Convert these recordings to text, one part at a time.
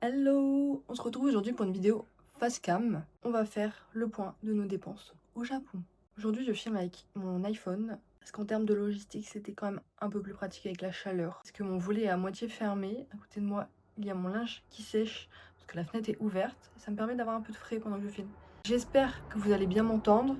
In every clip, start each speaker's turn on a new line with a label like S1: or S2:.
S1: Hello! On se retrouve aujourd'hui pour une vidéo face cam. On va faire le point de nos dépenses au Japon. Aujourd'hui, je filme avec mon iPhone parce qu'en termes de logistique, c'était quand même un peu plus pratique avec la chaleur. Parce que mon volet est à moitié fermé. À côté de moi, il y a mon linge qui sèche parce que la fenêtre est ouverte. Ça me permet d'avoir un peu de frais pendant que je filme. J'espère que vous allez bien m'entendre,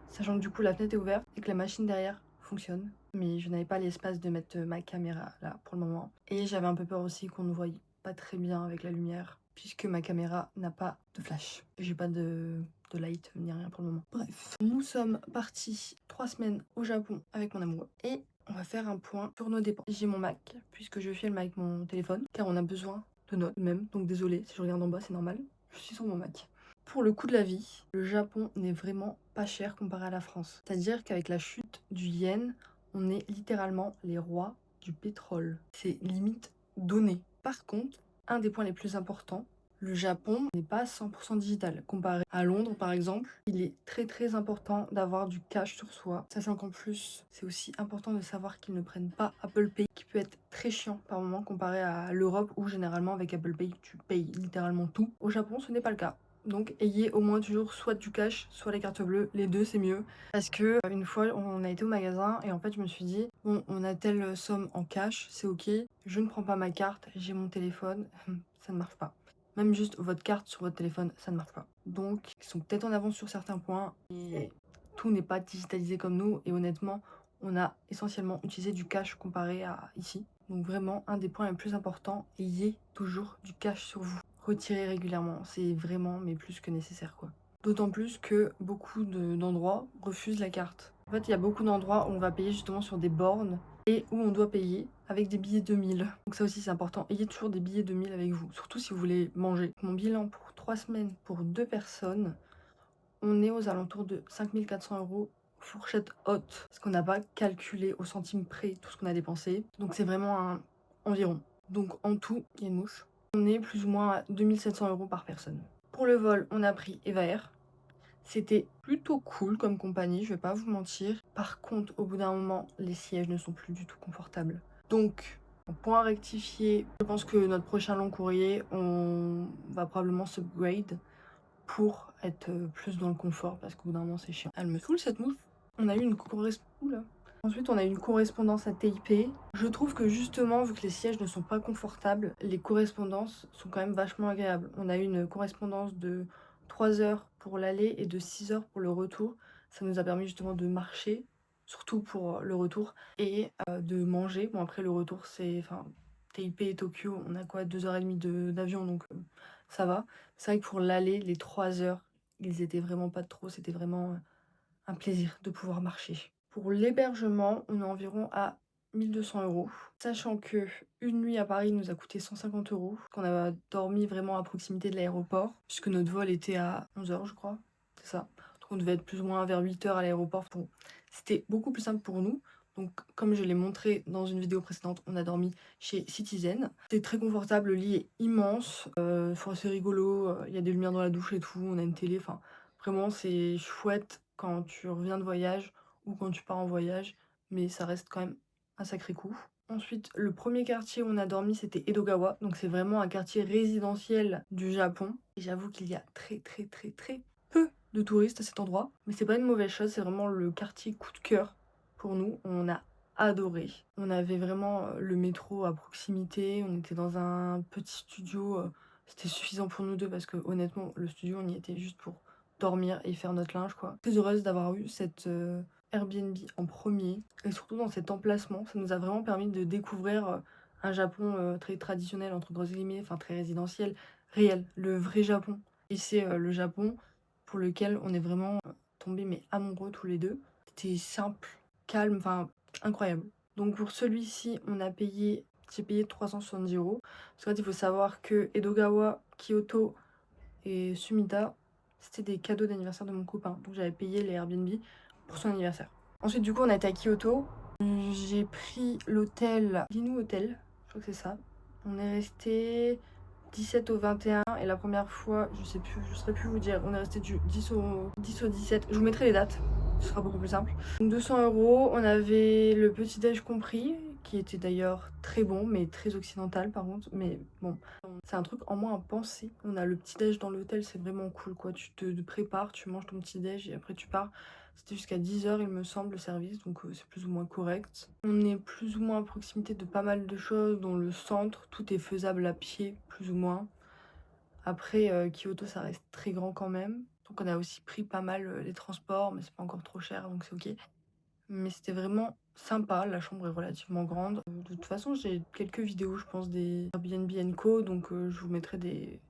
S1: sachant que du coup la fenêtre est ouverte et que la machine derrière fonctionne. Mais je n'avais pas l'espace de mettre ma caméra là pour le moment. Et j'avais un peu peur aussi qu'on ne voie pas très bien avec la lumière, puisque ma caméra n'a pas de flash. J'ai pas de light ni rien pour le moment. Bref, nous sommes partis 3 semaines au Japon avec mon amoureux et on va faire un point sur nos dépenses. J'ai mon Mac, puisque je filme avec mon téléphone, car on a besoin de notes même. Donc désolé si je regarde en bas, c'est normal. Je suis sur mon Mac. Pour le coût de la vie, le Japon n'est vraiment pas cher comparé à la France. C'est-à-dire qu'avec la chute du yen, on est littéralement les rois du pétrole. C'est limite donné. Par contre, un des points les plus importants, le Japon n'est pas 100% digital. Comparé à Londres, par exemple, il est très important d'avoir du cash sur soi. Sachant qu'en plus, c'est aussi important de savoir qu'ils ne prennent pas Apple Pay, qui peut être très chiant par moment comparé à l'Europe, où généralement avec Apple Pay, tu payes littéralement tout. Au Japon, ce n'est pas le cas. Donc ayez au moins toujours soit du cash, soit les cartes bleues, les deux c'est mieux. Parce que une fois on a été au magasin et en fait je me suis dit, bon on a telle somme en cash, c'est ok, je ne prends pas ma carte, j'ai mon téléphone, ça ne marche pas. Même juste votre carte sur votre téléphone, ça ne marche pas. Donc ils sont peut-être en avance sur certains points et tout n'est pas digitalisé comme nous et honnêtement on a essentiellement utilisé du cash comparé à ici. Donc vraiment un des points les plus importants, ayez toujours du cash sur vous. Retirez régulièrement, c'est vraiment mais plus que nécessaire quoi. D'autant plus que beaucoup d'endroits refusent la carte. En fait, il y a beaucoup d'endroits où on va payer justement sur des bornes et où on doit payer avec des billets 2000. Donc ça aussi c'est important, ayez toujours des billets 2000 avec vous, surtout si vous voulez manger. Mon bilan pour 3 semaines pour 2 personnes, on est aux alentours de 5400 € fourchette haute. Parce qu'on n'a pas calculé au centime près tout ce qu'on a dépensé. Donc c'est vraiment un environ. Donc en tout, il y a une mouche. On est plus ou moins à 2700 € par personne. Pour le vol, on a pris Eva Air. C'était plutôt cool comme compagnie, je vais pas vous mentir. Par contre, au bout d'un moment, les sièges ne sont plus du tout confortables. Donc, point à rectifier, je pense que notre prochain long courrier, on va probablement s'upgrade pour être plus dans le confort, parce qu'au bout d'un moment, c'est chiant. Elle me saoule cette mouche. On a eu une correspondance. Ensuite, on a eu une correspondance à TIP. Je trouve que justement, vu que les sièges ne sont pas confortables, les correspondances sont quand même vachement agréables. On a eu une correspondance de 3 heures pour l'aller et de 6 heures pour le retour. Ça nous a permis justement de marcher, surtout pour le retour, et de manger. Bon, après, le retour, c'est... Enfin, TIP et Tokyo, on a quoi, 2h30 d'avion, donc ça va. C'est vrai que pour l'aller, les 3 heures, ils étaient vraiment pas de trop. C'était vraiment un plaisir de pouvoir marcher. Pour l'hébergement, on est environ à 1200 €. Sachant que une nuit à Paris nous a coûté 150 €, qu'on a dormi vraiment à proximité de l'aéroport, puisque notre vol était à 11 h, je crois. C'est ça. Donc on devait être plus ou moins vers 8 h à l'aéroport. Bon, c'était beaucoup plus simple pour nous. Donc, comme je l'ai montré dans une vidéo précédente, on a dormi chez Citizen. C'est très confortable, le lit est immense. C'est rigolo, il y a des lumières dans la douche et tout, on a une télé. Enfin, vraiment, c'est chouette quand tu reviens de voyage ou quand tu pars en voyage, mais ça reste quand même un sacré coup. Ensuite, le premier quartier où on a dormi, c'était Edogawa. Donc, c'est vraiment un quartier résidentiel du Japon. Et j'avoue qu'il y a très peu de touristes à cet endroit. Mais c'est pas une mauvaise chose, c'est vraiment le quartier coup de cœur pour nous. On a adoré. On avait vraiment le métro à proximité. On était dans un petit studio. C'était suffisant pour nous deux parce que honnêtement, le studio, on y était juste pour dormir et faire notre linge quoi. Très heureuse d'avoir eu cette Airbnb en premier et surtout dans cet emplacement. Ça nous a vraiment permis de découvrir un Japon très traditionnel entre grosses guillemets, enfin très résidentiel, réel, le vrai Japon. Et c'est le Japon pour lequel on est vraiment tombés mais amoureux tous les deux. C'était simple, calme, enfin incroyable. Donc pour celui-ci, j'ai payé 370 €. Parce qu'en fait, il faut savoir que Edogawa, Kyoto et Sumida, c'était des cadeaux d'anniversaire de mon copain. Donc j'avais payé les Airbnb pour son anniversaire. Ensuite, du coup, on a été à Kyoto. J'ai pris l'hôtel Linu Hotel, je crois que c'est ça. On est resté 17 au 21 et la première fois, je saurais plus vous dire, on est resté du 10 au 17. Je vous mettrai les dates, ce sera beaucoup plus simple. Donc 200 €, on avait le petit déj compris, qui était d'ailleurs très bon, mais très occidental par contre. Mais bon, c'est un truc en moins à penser. On a le petit-déj dans l'hôtel, c'est vraiment cool, quoi. Tu te prépares, tu manges ton petit-déj et après tu pars. C'était jusqu'à 10 h, il me semble, le service, donc c'est plus ou moins correct. On est plus ou moins à proximité de pas mal de choses dans le centre. Tout est faisable à pied, plus ou moins. Après, Kyoto, ça reste très grand quand même. Donc on a aussi pris pas mal les transports, mais c'est pas encore trop cher, donc c'est ok. Mais c'était vraiment sympa, la chambre est relativement grande. De toute façon, j'ai quelques vidéos, je pense, des Airbnb Co, donc je vous mettrai des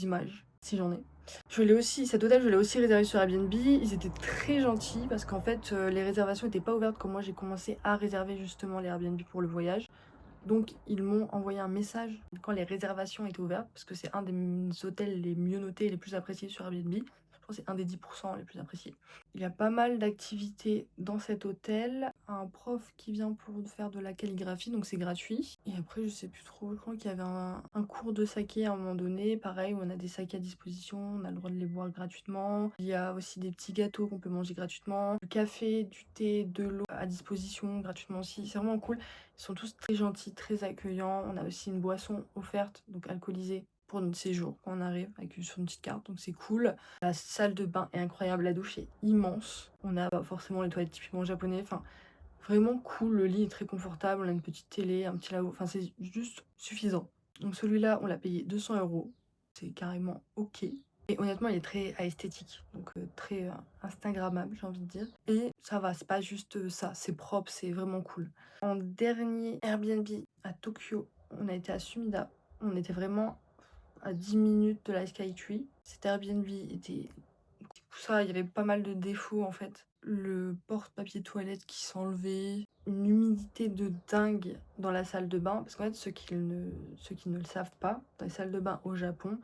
S1: images, si j'en ai. Cet hôtel, je l'ai aussi réservé sur Airbnb. Ils étaient très gentils parce qu'en fait, les réservations n'étaient pas ouvertes quand moi j'ai commencé à réserver justement les Airbnb pour le voyage. Donc ils m'ont envoyé un message quand les réservations étaient ouvertes, parce que c'est un des hôtels les mieux notés et les plus appréciés sur Airbnb. Je pense que c'est un des 10% les plus appréciés. Il y a pas mal d'activités dans cet hôtel. Un prof qui vient pour faire de la calligraphie, donc c'est gratuit. Et après, je sais plus trop, je crois qu'il y avait un cours de saké à un moment donné. Pareil, où on a des sakés à disposition, on a le droit de les boire gratuitement. Il y a aussi des petits gâteaux qu'on peut manger gratuitement. Du café, du thé, de l'eau à disposition gratuitement aussi. C'est vraiment cool. Ils sont tous très gentils, très accueillants. On a aussi une boisson offerte, donc alcoolisée, pour notre séjour quand on arrive, avec sur une petite carte, donc c'est cool. La salle de bain est incroyable, la douche est immense. On a forcément les toilettes typiquement japonais, enfin vraiment cool. Le lit est très confortable, on a une petite télé, un petit lavabo, enfin c'est juste suffisant. Donc celui-là, on l'a payé 200 €, c'est carrément ok. Et honnêtement, il est très esthétique, donc très instagrammable, j'ai envie de dire. Et ça va, c'est pas juste ça, c'est propre, c'est vraiment cool. En dernier Airbnb à Tokyo, on a été à Sumida. On était vraiment à 10 minutes de la Skytree. Cet Airbnb était... Ça, il y avait pas mal de défauts en fait. Le porte-papier toilette qui s'enlevait, une humidité de dingue dans la salle de bain. Parce qu'en fait, ceux qui ne le savent pas, dans les salles de bain au Japon,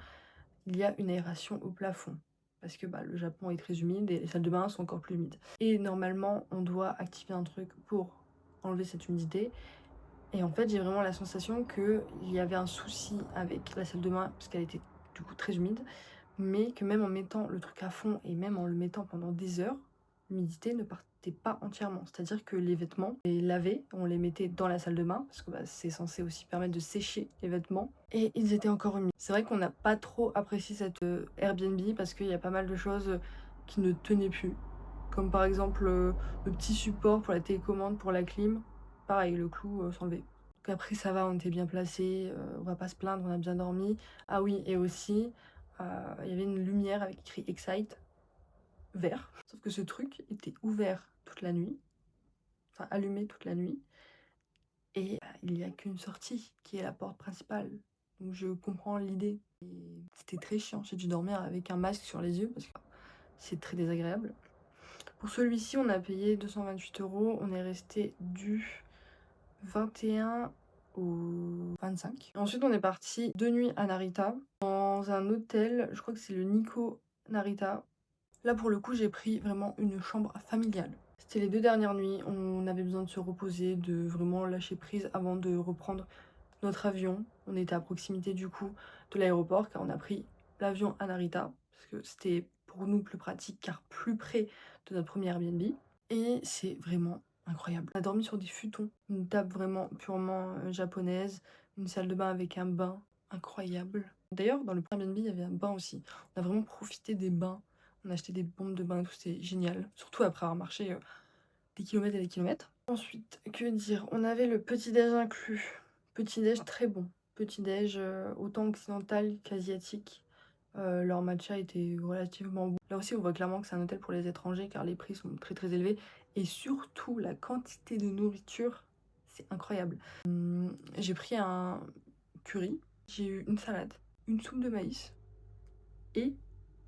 S1: il y a une aération au plafond. Parce que le Japon est très humide et les salles de bain sont encore plus humides. Et normalement, on doit activer un truc pour enlever cette humidité. Et en fait, j'ai vraiment la sensation qu'il y avait un souci avec la salle de bain, parce qu'elle était du coup très humide, mais que même en mettant le truc à fond et même en le mettant pendant des heures, l'humidité ne partait pas entièrement. C'est-à-dire que les vêtements, les lavés, on les mettait dans la salle de bain, parce que c'est censé aussi permettre de sécher les vêtements, et ils étaient encore humides. C'est vrai qu'on n'a pas trop apprécié cette Airbnb, parce qu'il y a pas mal de choses qui ne tenaient plus. Comme par exemple le petit support pour la télécommande, pour la clim. Pareil, le clou s'enlevait. Donc après, ça va, on était bien placés, on va pas se plaindre, on a bien dormi. Ah oui, et aussi, il y avait une lumière avec écrit Excite, vert. Sauf que ce truc était ouvert toute la nuit, enfin allumé toute la nuit. Et il n'y a qu'une sortie, qui est la porte principale. Donc je comprends l'idée. Et c'était très chiant, j'ai dû dormir avec un masque sur les yeux, parce que c'est très désagréable. Pour celui-ci, on a payé 228 €. On est resté du 21 au 25. Ensuite, on est parti 2 nuits à Narita, dans un hôtel, je crois que c'est le Nikko Narita. Là, pour le coup, j'ai pris vraiment une chambre familiale. C'était les 2 dernières nuits, on avait besoin de se reposer, de vraiment lâcher prise avant de reprendre notre avion. On était à proximité du coup de l'aéroport, car on a pris l'avion à Narita, parce que c'était pour nous plus pratique, car plus près de notre premier Airbnb. Et c'est vraiment incroyable. On a dormi sur des futons, une table vraiment purement japonaise, une salle de bain avec un bain incroyable. D'ailleurs, dans le premier Airbnb, il y avait un bain aussi. On a vraiment profité des bains. On a acheté des bombes de bain et tout, c'était génial. Surtout après avoir marché des kilomètres et des kilomètres. Ensuite, que dire? On avait le petit-déj inclus. Petit-déj très bon. Petit-déj autant occidental qu'asiatique. Leur matcha était relativement bon. Là aussi, on voit clairement que c'est un hôtel pour les étrangers, car les prix sont très très élevés. Et surtout, la quantité de nourriture, c'est incroyable. J'ai pris un curry, j'ai eu une salade, une soupe de maïs et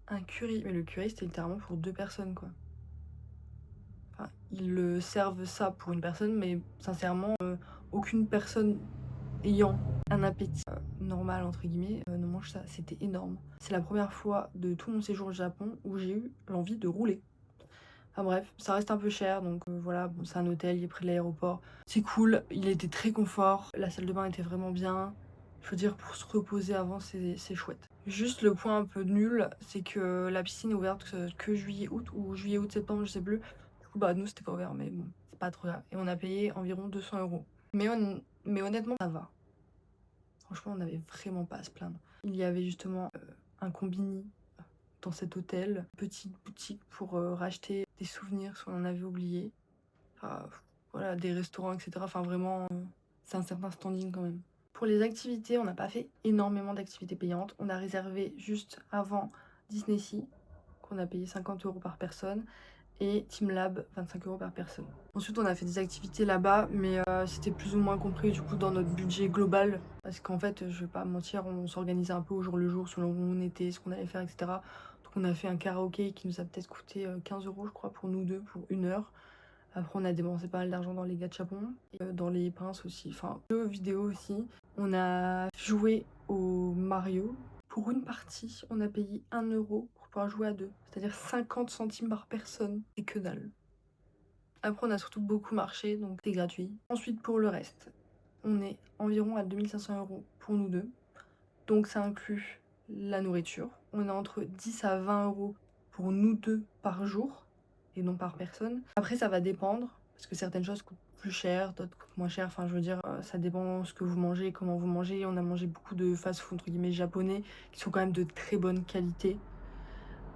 S1: un curry. Mais le curry, c'était littéralement pour 2 personnes, quoi. Enfin, ils le servent ça pour une personne, mais sincèrement, aucune personne ayant un appétit normal entre guillemets ne mange ça. C'était énorme. C'est la première fois de tout mon séjour au Japon où j'ai eu l'envie de rouler. Enfin bref, ça reste un peu cher, donc voilà, bon, c'est un hôtel, il est près de l'aéroport. C'est cool, il était très confort, la salle de bain était vraiment bien. Je veux dire, pour se reposer avant, c'est chouette. Juste le point un peu nul, c'est que la piscine est ouverte que juillet-août, ou juillet-août-septembre, je sais plus. Du coup, nous, c'était pas ouvert, mais bon, c'est pas trop grave. Et on a payé environ 200 €. Mais honnêtement, ça va. Franchement, on n'avait vraiment pas à se plaindre. Il y avait justement un combini dans cet hôtel, petite boutique pour racheter des souvenirs si on en avait oublié. Enfin, voilà, des restaurants, etc. Enfin, vraiment, c'est un certain standing quand même. Pour les activités, on n'a pas fait énormément d'activités payantes. On a réservé juste avant Disneysea, qu'on a payé 50 € par personne, et Teamlab, 25 € par personne. Ensuite, on a fait des activités là-bas, mais c'était plus ou moins compris du coup dans notre budget global. Parce qu'en fait, je vais pas mentir, on s'organisait un peu au jour le jour, selon où on était, ce qu'on allait faire, etc. Donc on a fait un karaoké qui nous a peut-être coûté 15 € je crois pour nous deux, pour 1 heure. Après, on a débensé pas mal d'argent dans les gachapons, et dans les pinces aussi, enfin, jeux vidéo aussi. On a joué au Mario. Pour une partie, on a payé 1 € pour pouvoir jouer à deux, c'est-à-dire 50 centimes par personne, et que dalle. Après, on a surtout beaucoup marché, donc c'est gratuit. Ensuite, pour le reste, on est environ à 2500 € pour nous deux. Donc ça inclut la nourriture. On est entre 10 à 20 € pour nous deux par jour et non par personne. Après, ça va dépendre parce que certaines choses coûtent plus cher, d'autres coûtent moins cher. Enfin, je veux dire, ça dépend ce que vous mangez, comment vous mangez. On a mangé beaucoup de fast-food entre guillemets japonais qui sont quand même de très bonne qualité.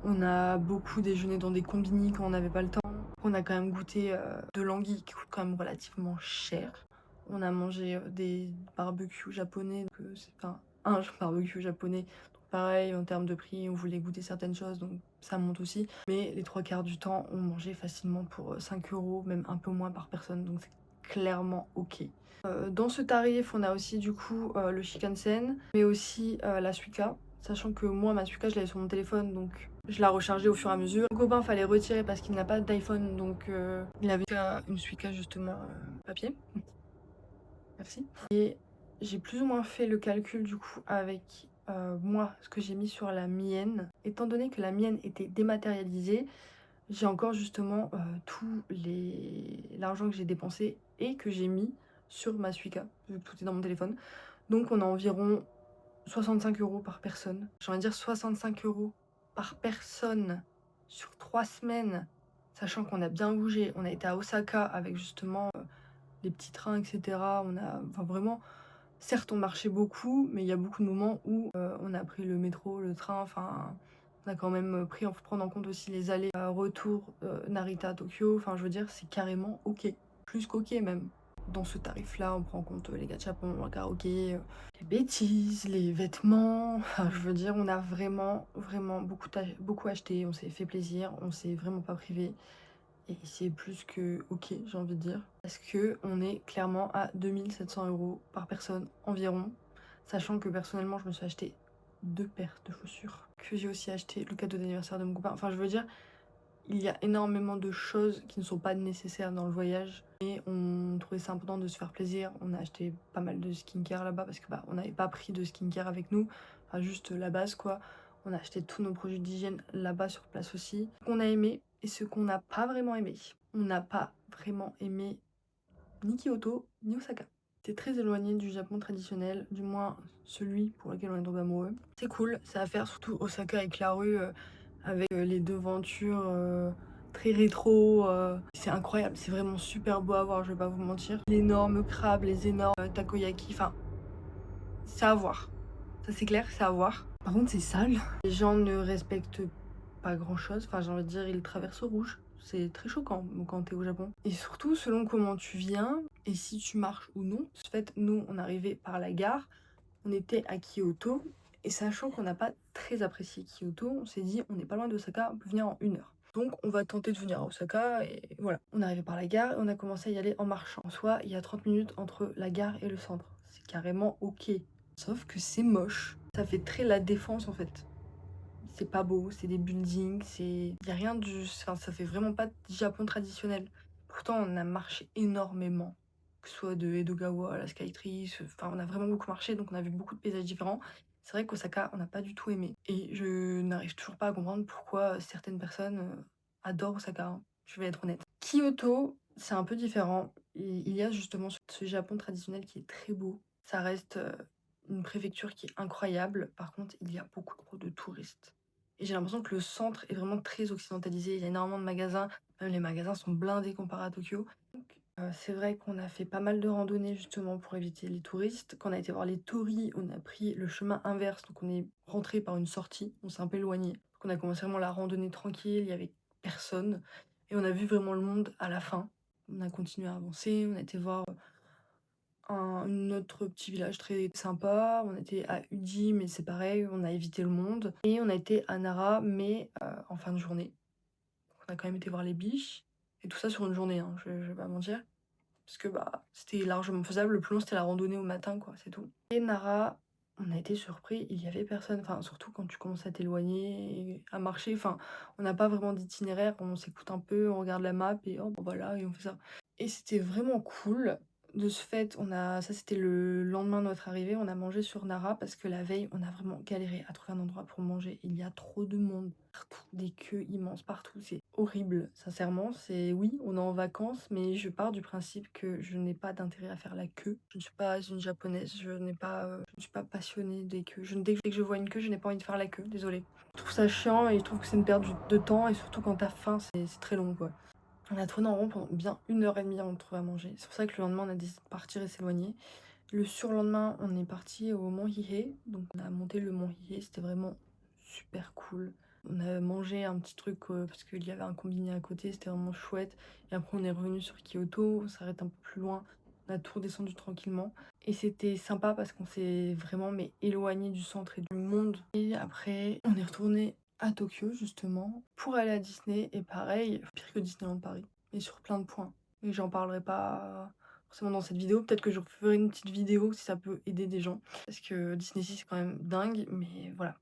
S1: On a beaucoup déjeuné dans des combini quand on n'avait pas le temps. On a quand même goûté de l'anguille qui coûte quand même relativement cher. On a mangé des barbecues japonais, donc c'est enfin un barbecue japonais. Donc pareil, en termes de prix, on voulait goûter certaines choses, donc ça monte aussi. Mais les 3/4 du temps, on mangeait facilement pour 5 €, même un peu moins par personne, donc c'est clairement ok. Dans ce tarif, on a aussi du coup le Shinkansen, mais aussi la Suica. Sachant que moi, ma Suica, je l'avais sur mon téléphone, donc je la rechargeais au fur et à mesure. Mon copain, fallait retirer parce qu'il n'a pas d'iPhone, donc il avait une Suica justement papier. Merci. Et j'ai plus ou moins fait le calcul du coup avec moi, ce que j'ai mis sur la mienne. Étant donné que la mienne était dématérialisée, j'ai encore justement tout l'argent que j'ai dépensé et que j'ai mis sur ma Suica, vu que tout est dans mon téléphone. Donc on a environ 65 € par personne. J'ai envie de dire 65 € par personne sur 3 semaines, sachant qu'on a bien bougé. On a été à Osaka avec justement les petits trains, etc. On a, enfin vraiment, certes on marchait beaucoup, mais il y a beaucoup de moments où on a pris le métro, le train, enfin on a quand même pris, faut prendre en compte aussi les allers retour Narita Tokyo. Enfin je veux dire, c'est carrément ok, plus qu'ok même. Dans ce tarif-là, on prend en compte les gachapons, le karaoké, les bêtises, les vêtements. Enfin, je veux dire, on a vraiment, vraiment beaucoup acheté. On s'est fait plaisir, on s'est vraiment pas privé. Et c'est plus que ok, j'ai envie de dire. Parce que on est clairement à 2700 € par personne environ. Sachant que personnellement, je me suis acheté 2 paires de chaussures. Que j'ai aussi acheté le cadeau d'anniversaire de mon copain. Enfin, je veux dire, il y a énormément de choses qui ne sont pas nécessaires dans le voyage. Et on trouvait ça important de se faire plaisir. On a acheté pas mal de skincare là-bas parce que bah, on n'avait pas pris de skincare avec nous. Enfin, juste la base quoi. On a acheté tous nos produits d'hygiène là-bas sur place aussi. Ce qu'on a aimé et ce qu'on n'a pas vraiment aimé. On n'a pas vraiment aimé ni Kyoto ni Osaka. C'est très éloigné du Japon traditionnel, du moins celui pour lequel on est tombé amoureux. C'est cool, c'est à faire, surtout Osaka avec la rue, avec les devantures très rétro. C'est incroyable, c'est vraiment super beau à voir, je vais pas vous mentir. L'énorme crabe, les énormes takoyaki, enfin, c'est à voir. Ça c'est clair, c'est à voir. Par contre, c'est sale. Les gens ne respectent pas grand chose, enfin, j'ai envie de dire, ils traversent au rouge. C'est très choquant quand t'es au Japon. Et surtout, selon comment tu viens et si tu marches ou non. En fait, nous, on arrivait par la gare, on était à Kyoto, et sachant qu'on n'a pas très apprécié Kyoto, on s'est dit, on n'est pas loin d'Osaka, on peut venir en 1 heure. Donc, on va tenter de venir à Osaka, et voilà. On est arrivé par la gare, et on a commencé à y aller en marchant. En soi, il y a 30 minutes entre la gare et le centre. C'est carrément ok. Sauf que c'est moche. Ça fait très la défense, en fait. C'est pas beau, c'est des buildings, c'est... Y a rien du... Enfin, ça fait vraiment pas Japon traditionnel. Pourtant, on a marché énormément. Que ce soit de Edogawa à la Skytree, enfin, on a vraiment beaucoup marché, donc on a vu beaucoup de paysages différents. C'est vrai qu'Osaka, on n'a pas du tout aimé. Et je n'arrive toujours pas à comprendre pourquoi certaines personnes adorent Osaka, hein. Je vais être honnête. Kyoto, c'est un peu différent. Il y a justement ce Japon traditionnel qui est très beau. Ça reste une préfecture qui est incroyable. Par contre, il y a beaucoup trop de touristes. Et j'ai l'impression que le centre est vraiment très occidentalisé. Il y a énormément de magasins. Même les magasins sont blindés comparé à Tokyo. Donc, C'est vrai qu'on a fait pas mal de randonnées justement pour éviter les touristes. Quand on a été voir les tories, on a pris le chemin inverse, donc on est rentré par une sortie, on s'est un peu éloigné. Donc on a commencé vraiment la randonnée tranquille, il y avait personne et on a vu vraiment le monde à la fin. On a continué à avancer, on a été voir, un autre petit village très sympa, on était à Udi, mais c'est pareil, on a évité le monde et on a été à Nara, mais en fin de journée. On a quand même été voir les biches et tout ça sur une journée, hein, je vais pas mentir. Parce que, bah, c'était largement faisable. Le plus long, c'était la randonnée au matin, quoi, c'est tout. Et Nara, on a été surpris, il y avait personne. Enfin, surtout quand tu commences à t'éloigner et à marcher. Enfin, on n'a pas vraiment d'itinéraire, on s'écoute un peu, on regarde la map et oh, bah, voilà, et on fait ça. Et c'était vraiment cool. De ce fait, ça c'était le lendemain de notre arrivée, on a mangé sur Nara parce que la veille, on a vraiment galéré à trouver un endroit pour manger. Il y a trop de monde partout, des queues immenses partout, c'est horrible. Sincèrement, c'est oui, on est en vacances, mais je pars du principe que je n'ai pas d'intérêt à faire la queue. Je ne suis pas une japonaise, je ne suis pas passionnée des queues. Dès que je vois une queue, je n'ai pas envie de faire la queue, désolée. Je trouve ça chiant et je trouve que c'est une perte de temps et surtout quand t'as faim, c'est très long, quoi. On a tourné en rond pendant bien 1 heure et demie avant de trouver à manger. C'est pour ça que le lendemain, on a décidé de partir et s'éloigner. Le surlendemain, on est parti au mont Hiei. Donc on a monté le mont Hiei, c'était vraiment super cool. On a mangé un petit truc parce qu'il y avait un combiné à côté, c'était vraiment chouette. Et après, on est revenu sur Kyoto, on s'arrête un peu plus loin. On a tout redescendu tranquillement. Et c'était sympa parce qu'on s'est vraiment éloigné du centre et du monde. Et après, on est retourné à Tokyo justement pour aller à Disney. Et pareil, pire que Disneyland Paris, mais sur plein de points. Et j'en parlerai pas forcément dans cette vidéo. Peut-être que je ferai une petite vidéo si ça peut aider des gens. Parce que Disney Sea c'est quand même dingue, mais voilà.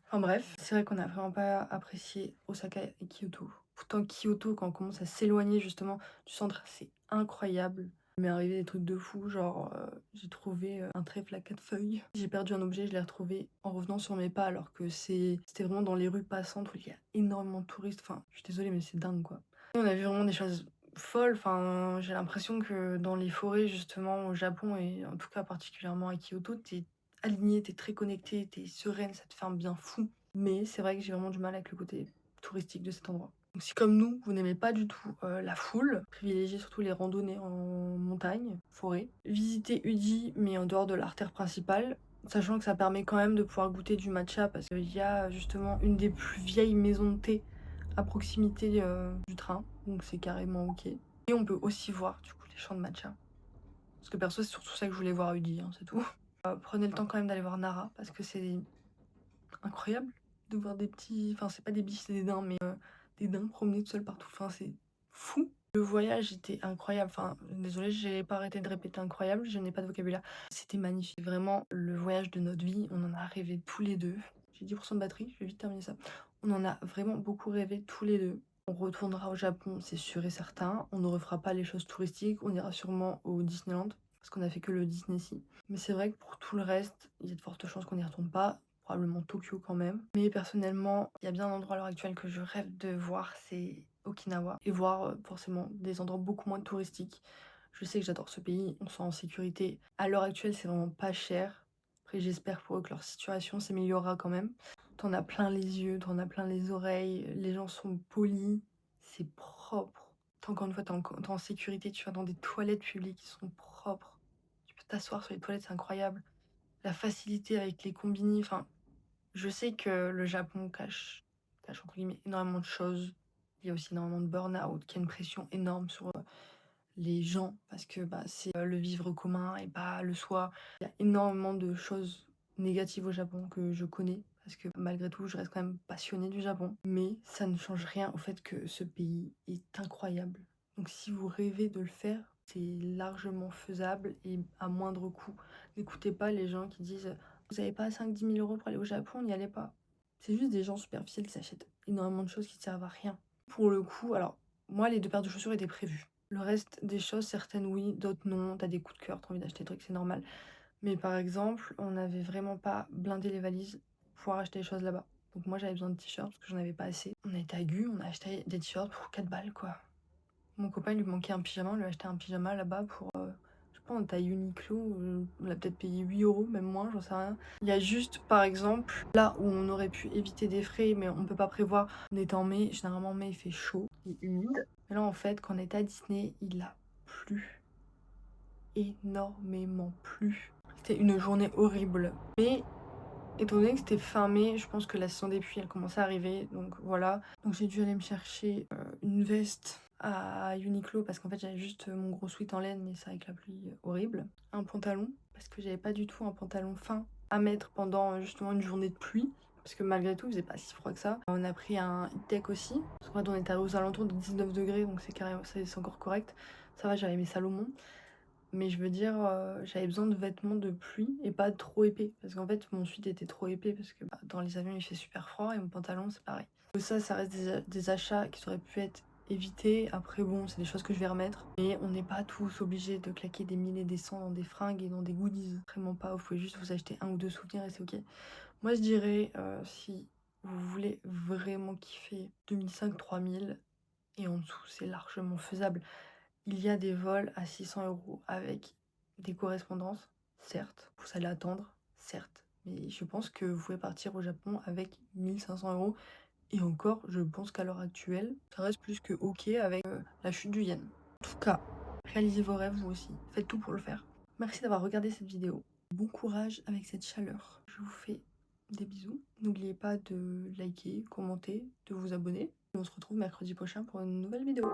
S1: Enfin bref, c'est vrai qu'on a vraiment pas apprécié Osaka et Kyoto. Pourtant Kyoto, quand on commence à s'éloigner justement du centre, c'est incroyable. Il m'est arrivé des trucs de fou, genre j'ai trouvé un trèfle à 4 feuilles. J'ai perdu un objet, je l'ai retrouvé en revenant sur mes pas alors que c'était vraiment dans les rues passantes où il y a énormément de touristes. Enfin, je suis désolée mais c'est dingue quoi. Et on a vu vraiment des choses folles, enfin j'ai l'impression que dans les forêts justement au Japon et en tout cas particulièrement à Kyoto, t'es aligné, t'es très connecté, t'es sereine, ça te fait un bien fou. Mais c'est vrai que j'ai vraiment du mal avec le côté touristique de cet endroit. Donc si comme nous, vous n'aimez pas du tout la foule, privilégiez surtout les randonnées en montagne, forêt. Visitez Udi, mais en dehors de l'artère principale, sachant que ça permet quand même de pouvoir goûter du matcha, parce qu'il y a justement une des plus vieilles maisons de thé à proximité du train, donc c'est carrément ok. Et on peut aussi voir du coup les champs de matcha. Parce que perso, c'est surtout ça que je voulais voir à Udi, hein, c'est tout. Prenez le temps quand même d'aller voir Nara, parce que c'est incroyable de voir des petits. Enfin, c'est pas des biches, c'est des daims, mais des daims promener tout seuls partout. Enfin, c'est fou. Le voyage était incroyable. Enfin, désolée, j'ai pas arrêté de répéter incroyable, je n'ai pas de vocabulaire. C'était magnifique. Vraiment, le voyage de notre vie, on en a rêvé tous les deux. J'ai 10% de batterie, je vais vite terminer ça. On en a vraiment beaucoup rêvé tous les deux. On retournera au Japon, c'est sûr et certain. On ne refera pas les choses touristiques. On ira sûrement au Disneyland, parce qu'on a fait que le Disney Sea. Mais c'est vrai que pour tout le reste, il y a de fortes chances qu'on n'y retourne pas. Probablement Tokyo quand même. Mais personnellement, il y a bien un endroit à l'heure actuelle que je rêve de voir, c'est Okinawa. Et voir forcément des endroits beaucoup moins touristiques. Je sais que j'adore ce pays, on se sent en sécurité. À l'heure actuelle, c'est vraiment pas cher. Après, j'espère pour eux que leur situation s'améliorera quand même. T'en as plein les yeux, t'en as plein les oreilles, les gens sont polis, c'est propre. Encore une fois, t'es en sécurité, tu vas dans des toilettes publiques qui sont propres. Tu peux t'asseoir sur les toilettes, c'est incroyable. La facilité avec les combini, enfin, je sais que le Japon cache entre guillemets énormément de choses. Il y a aussi énormément de burn-out, qui a une pression énorme sur les gens parce que bah, c'est le vivre commun et pas le soi. Il y a énormément de choses négatives au Japon que je connais parce que malgré tout, je reste quand même passionnée du Japon. Mais ça ne change rien au fait que ce pays est incroyable. Donc si vous rêvez de le faire, c'est largement faisable et à moindre coût. N'écoutez pas les gens qui disent vous avez pas 5-10 000 € pour aller au Japon, n'y allez pas. C'est juste des gens superficiels qui s'achètent énormément de choses qui ne servent à rien. Pour le coup, alors moi les 2 paires de chaussures étaient prévues. Le reste des choses, certaines oui, d'autres non. T'as des coups de cœur, t'as envie d'acheter des trucs, c'est normal. Mais par exemple, on n'avait vraiment pas blindé les valises pour pouvoir acheter les choses là-bas. Donc moi j'avais besoin de t-shirts parce que j'en avais pas assez. On a été à Gu, on a acheté des t-shirts pour 4 balles quoi. Mon copain il lui manquait un pyjama, on lui a acheté un pyjama là-bas pour, je sais pas, en taille Uniqlo, on l'a peut-être payé 8 €, même moins, j'en sais rien. Il y a juste par exemple, là où on aurait pu éviter des frais, mais on peut pas prévoir, on est en mai, généralement en mai il fait chaud et humide. Mais là en fait, quand on était à Disney, il a plu. Énormément plu. C'était une journée horrible. Mais étant donné que c'était fin mai, je pense que la saison des pluies elle commençait à arriver, donc voilà. Donc j'ai dû aller me chercher une veste à Uniqlo parce qu'en fait j'avais juste mon gros sweat en laine, mais c'est avec la pluie horrible. Un pantalon, parce que j'avais pas du tout un pantalon fin à mettre pendant justement une journée de pluie. Parce que malgré tout, il faisait pas si froid que ça. On a pris un e-tech aussi. Parce qu'en fait, on était aux alentours de 19 degrés, donc c'est carrément, c'est encore correct. Ça va, j'avais mes Salomon. Mais je veux dire, j'avais besoin de vêtements de pluie et pas trop épais. Parce qu'en fait, mon sweat était trop épais parce que dans les avions, il fait super froid et mon pantalon, c'est pareil. Ça reste des achats qui auraient pu être évités. Après, bon, c'est des choses que je vais remettre. Mais on n'est pas tous obligés de claquer des 1000 et des cents dans des fringues et dans des goodies. Vraiment pas. Vous pouvez juste vous acheter un ou deux souvenirs et c'est ok. Moi, je dirais, si vous voulez vraiment kiffer 2005-3000 et en dessous, c'est largement faisable. Il y a des vols à 600 € avec des correspondances, certes, vous allez attendre, certes, mais je pense que vous pouvez partir au Japon avec 1500 €. Et encore, je pense qu'à l'heure actuelle, ça reste plus que ok avec la chute du yen. En tout cas, réalisez vos rêves vous aussi, faites tout pour le faire. Merci d'avoir regardé cette vidéo. Bon courage avec cette chaleur. Je vous fais des bisous. N'oubliez pas de liker, commenter, de vous abonner. Et on se retrouve mercredi prochain pour une nouvelle vidéo.